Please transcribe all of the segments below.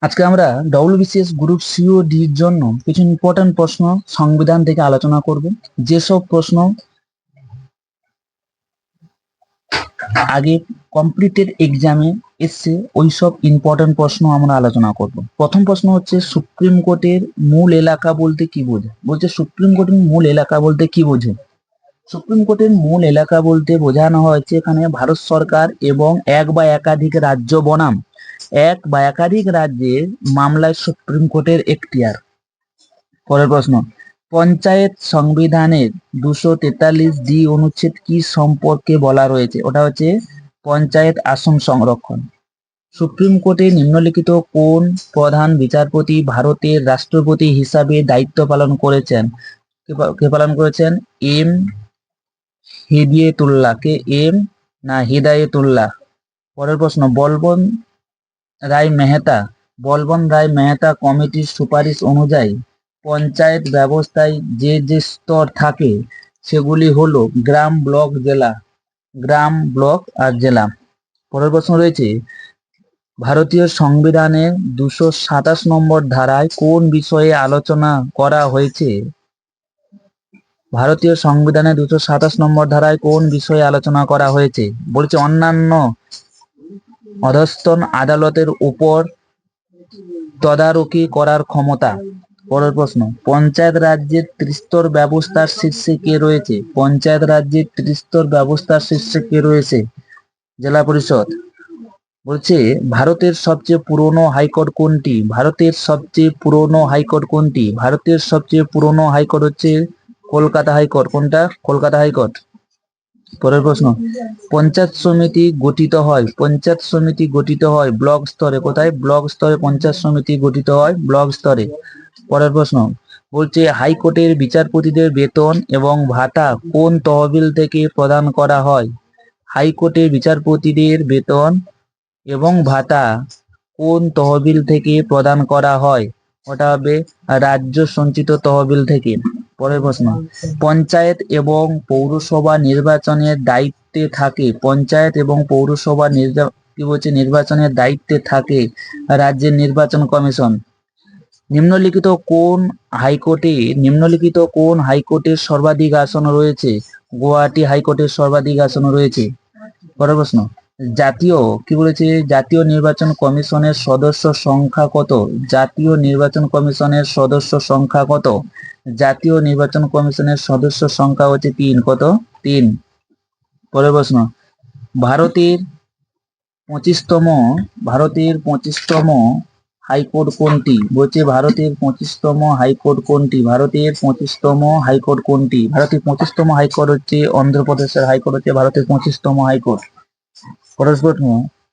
আজকে আমরা WBCS group CO ডির জন্য কিছু ইম্পর্টেন্ট প্রশ্ন সংবিধান থেকে আলোচনা করব। যেসব প্রশ্ন আগে কম্পিটিটিভ এক্সামে এসছে ওই সব ইম্পর্টেন্ট প্রশ্ন আমরা আলোচনা করব। প্রথম প্রশ্ন হচ্ছে সুপ্রিম কোর্টের মূল এলাকা বলতে কি বোঝে? বলছে সুপ্রিম কোর্টের মূল এলাকা বলতে কি বোঝে? সুপ্রিম কোর্টের মূল এলাকা বলতে বোঝানো হয়েছে এখানে ভারত সরকার এবং এক বা একাধিক রাজ্য বনাম এক বা একাধিক রাজ্যের মামলায় সুপ্রিম কোর্টের এখতিয়ার। পরের প্রশ্ন, পঞ্চায়েত সংবিধানের 243 অনুচ্ছেদ কি সম্পর্কে বলা রয়েছে? ওটা হচ্ছে পঞ্চায়েত আসন সংরক্ষণ। সুপ্রিম কোর্টে নিম্নলিখিত কোন প্রধান বিচারপতি ভারতের রাষ্ট্রপতি হিসাবে দায়িত্ব পালন করেছেন? কে পালন করেছেন? এম হিদায়েতুল্লাহ। কে এম না হিদায়েতুল্লাহ? পরের প্রশ্ন, বলবন রায় মেহতা কমিটির সুপারিশ অনুযায়ী পঞ্চায়েত ব্যবস্থায় যে যে স্তর থাকে সেগুলি হলো গ্রাম, ব্লক, জেলা। গ্রাম, ব্লক আর জেলা। পরের প্রশ্ন রয়েছে, ভারতীয় সংবিধানের 227 নম্বর ধারায় কোন বিষয়ে আলোচনা করা হয়েছে? ভারতীয় সংবিধানের 227 নম্বর ধারায় কোন বিষয়ে আলোচনা করা হয়েছে? বলছে অন্যান্য অধস্তন আদালতের উপর তদারকি করার ক্ষমতা। পরের প্রশ্ন, পঞ্চায়েত রাজ্যের ত্রিস্তর ব্যবস্থার শীর্ষে কে রয়েছে? পঞ্চায়েত রাজ্যের ত্রিস্তর ব্যবস্থার শীর্ষে কে রয়েছে? জেলা পরিষদ। বলছে ভারতের সবচেয়ে পুরনো হাইকোর্ট কোনটি? ভারতের সবচেয়ে পুরনো হাইকোর্ট কোনটি? ভারতের সবচেয়ে পুরনো হাইকোর্ট হচ্ছে কলকাতা হাইকোর্ট। কোনটা? কলকাতা হাইকোর্ট। পরের প্রশ্ন, পঞ্চায়েত সমিতি গঠিত হয় ব্লক স্তরে। কোথায়? ব্লক স্তরে পঞ্চায়েত সমিতি গঠিত হয়, ব্লক স্তরে। পরের প্রশ্ন বলছে হাইকোর্টের বিচারপতিদের বেতন এবং ভাতা কোন তহবিল থেকে প্রদান করা হয়? হাইকোর্টের বিচারপতিদের বেতন এবং ভাতা কোন তহবিল থেকে প্রদান করা হয়? ওটা হবে রাজ্য সঞ্চিত তহবিল থেকে। পরের প্রশ্ন, পঞ্চায়েত এবং পৌরসভা নির্বাচনের দায়িত্বে থাকে নির্বাচনের দায়িত্বে থাকে রাজ্যের নির্বাচন কমিশন। নিম্নলিখিত কোন হাইকোর্টের সর্বাধিক আসন রয়েছে? গুয়াহাটি হাইকোর্টের সর্বাধিক আসন রয়েছে। পরের প্রশ্ন, জাতীয় নির্বাচন কমিশনের সদস্য সংখ্যা কত? জাতীয় নির্বাচন কমিশনের সদস্য সংখ্যা কত? জাতীয় নির্বাচন কমিশনের সদস্য সংখ্যা হচ্ছে 3। কত? 3। পরের প্রশ্ন, ভারতের 25তম হাইকোর্ট কোনটি? বলছে ভারতের 25তম হাইকোর্ট কোনটি? ভারতের 25তম হাইকোর্ট হচ্ছে অন্ধ্রপ্রদেশের হাইকোর্ট হচ্ছে ভারতের 25তম হাইকোর্ট। পরের প্রশ্ন,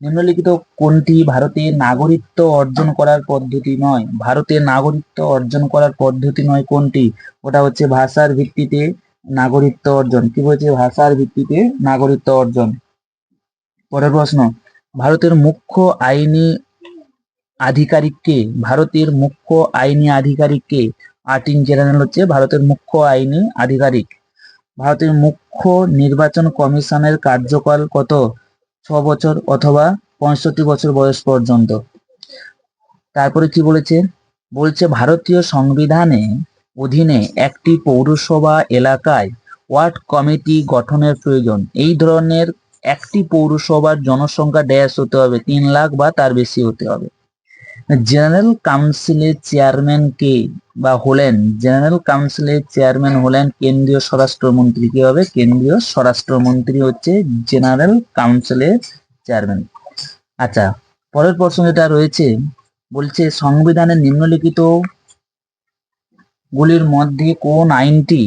নিম্নলিখিত কোনটি ভারতের নাগরিকত্ব অর্জন করার পদ্ধতি নয়? ভারতের নাগরিকত্ব অর্জন করার পদ্ধতি নয় কোনটি? ওটা হচ্ছে ভাষার ভিত্তিতে নাগরিকত্ব অর্জন। কি বলছে? ভাষার ভিত্তিতে নাগরিকত্ব অর্জন। পরের প্রশ্ন, ভারতের মুখ্য আইনি আধিকারিক কে? ভারতের মুখ্য আইনি আধিকারিক কে? অ্যাটর্নি জেনারেল হচ্ছে ভারতের মুখ্য আইনি আধিকারিক। ভারতের মুখ্য নির্বাচন কমিশনের কার্যকাল কত? 6 বছর অথবা 65 বছর বয়স পর্যন্ত। তারপরে কি বলেছে? বলছে ভারতীয় সংবিধানে অধীনে একটি পৌরসভা এলাকায় ওয়ার্ড কমিটি গঠনের প্রয়োজন। এই ধরনের একটি পৌরসভার জনসংখ্যা ড্যাশ হতে হবে, 3 লাখ বা তার বেশি হতে হবে। জেনারেল কাউন্সিলের চেয়ারম্যান কে বা হলেন? জেনারেল কাউন্সিলের চেয়ারম্যান হলেন কেন্দ্রীয় স্বরাষ্ট্রমন্ত্রী। কি হবে? কেন্দ্রীয় স্বরাষ্ট্রমন্ত্রী হচ্ছে জেনারেল কাউন্সিলের চেয়ারম্যান। আচ্ছা, পরের প্রশ্ন যেটা রয়েছে বলছে সংবিধানের নিম্নলিখিত গুলির মধ্যে কোন আইনটি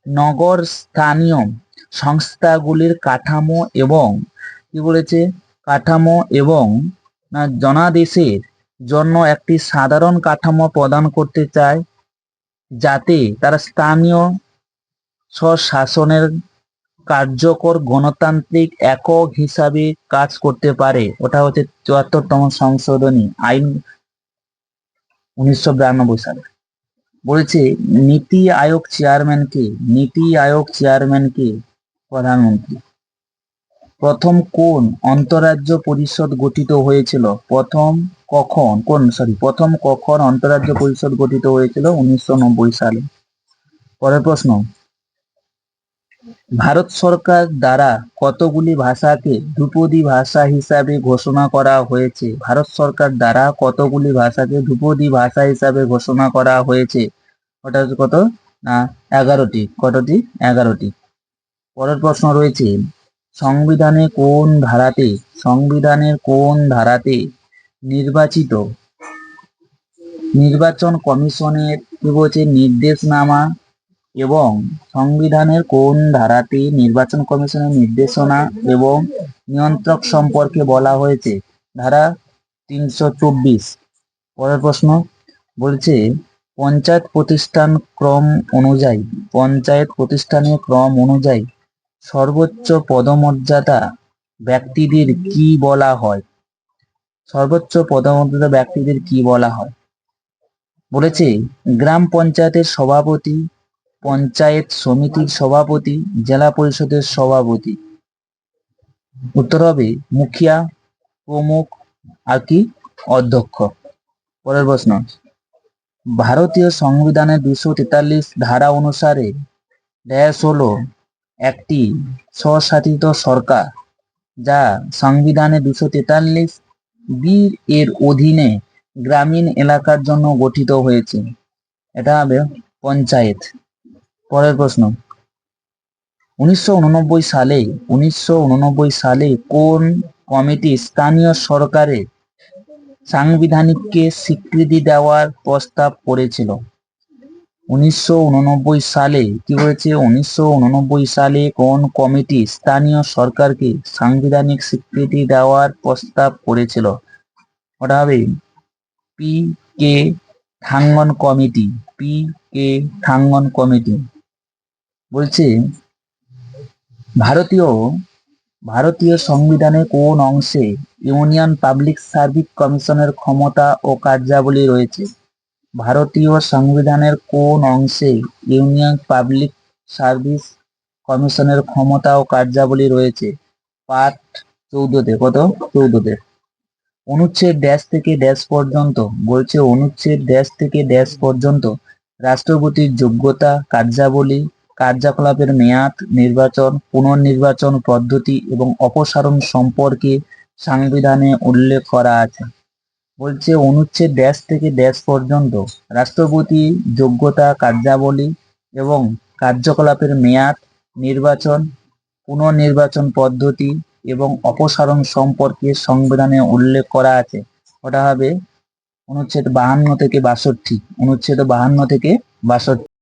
নগর স্থানীয় সংস্থাগুলির কাঠামো এবং কি বলেছে? কাঠামো এবং জনাদেশের জন্য একটি সাধারণ কাঠামো প্রদান করতে চায় যাতে তারা স্থানীয় স্বশাসনের কার্যকর গণতান্ত্রিক একক হিসাবে কাজ করতে পারে? ওটা হচ্ছে 74তম সংশোধনী আইন 1992 সালে। বলেছে নীতি আয়োগ চেয়ারম্যান কে? নীতি আয়োগ চেয়ারম্যান কে? প্রধানমন্ত্রী। প্রথম কোন অন্তঃরাজ্য পরিষদ গঠিত হয়েছিল? প্রথম কখন অন্তঃরাজ্য পরিষদ গঠিত হয়েছিল? 1990 সালে। পরের প্রশ্ন, ভারত সরকার দ্বারা কতগুলি ভাষাকে ধ্রুপদী ভাষা হিসাবে ঘোষণা করা হয়েছে? ভারত সরকার দ্বারা কতগুলি ভাষাকে ধ্রুপদী ভাষা হিসাবে ঘোষণা করা হয়েছে? ওটা হচ্ছে কত না 11টি। কতটি? 11টি। পরের প্রশ্ন রয়েছে, সংবিধানের কোন ধারাতে নির্বাচন কমিশনের কি বলছে নির্দেশনামা এবং সংবিধানের কোন ধারাতে নির্বাচন কমিশনের নির্দেশনা এবং নিয়ন্ত্রক সম্পর্কে বলা হয়েছে? ধারা 324। পরের প্রশ্ন বলছে, পঞ্চায়েত প্রতিষ্ঠানের ক্রম অনুযায়ী সর্বোচ্চ পদমর্যাদা ব্যক্তিদের কি বলা হয়? সর্বোচ্চ পদমর্যাদা ব্যক্তিদের কি বলা হয়? বলেছে গ্রাম পঞ্চায়েতের সভাপতি, পঞ্চায়েত সমিতির সভাপতি, জেলা পরিষদের সভাপতি। উত্তর হবে মুখিয়া, প্রমুখ আর কি অধ্যক্ষ। পরের প্রশ্ন, ভারতীয় সংবিধানের 243 ধারা অনুসারে ড্যাশ হলো একটি স্বশাসিত সরকার যা সংবিধানের 243 বি এর অধীনে গ্রামীণ এলাকার জন্য গঠিত হয়েছে। এটা হবে পঞ্চায়েত। পরের প্রশ্ন, 1989 সালে কোন কমিটি স্থানীয় সরকারের সাংবিধানিককে স্বীকৃতি দেওয়ার প্রস্তাব করেছিল? 1989 সালে কি হয়েছে? 1989 সালে কোন কমিটি স্থানীয় সরকারকে সাংবিধানিক স্বীকৃতি দেওয়ার প্রস্তাব করেছিল? ওটা হবে পি কে থাঙ্গন কমিটি। বলছে ভারতীয় সংবিধানের কোন অংশে ইউনিয়ন পাবলিক সার্ভিস কমিশনের ক্ষমতা ও কার্যাবলী রয়েছে? ভারতীয় সংবিধানের কোন অংশে ইউনিয়ন পাবলিক সার্ভিস কমিশনের ক্ষমতা ও কার্যাবলী রয়েছে? পার্ট 14তে। কত? 14তে। অনুচ্ছেদ ড্যাশ থেকে ড্যাশ পর্যন্ত বলছে, অনুচ্ছেদ ড্যাশ থেকে ড্যাশ পর্যন্ত রাষ্ট্রপতির যোগ্যতা, কার্যাবলী, কার্যকলাপের মেয়াদ, নির্বাচন, পুনর্নির্বাচন পদ্ধতি এবং অপসারণ সম্পর্কে সংবিধানে উল্লেখ করা আছে। বলছে অনুচ্ছেদ ড্যাশ থেকে ড্যাশ পর্যন্ত রাষ্ট্রপতির যোগ্যতা, কার্যাবলী এবং কার্যকলাপের মেয়াদ, নির্বাচন, পুনর্নির্বাচন পদ্ধতি এবং অপসারণ সম্পর্কে সংবিধানে উল্লেখ করা আছে। ওটা হবে অনুচ্ছেদ 52 থেকে 62। অনুচ্ছেদ 52 থেকে 62।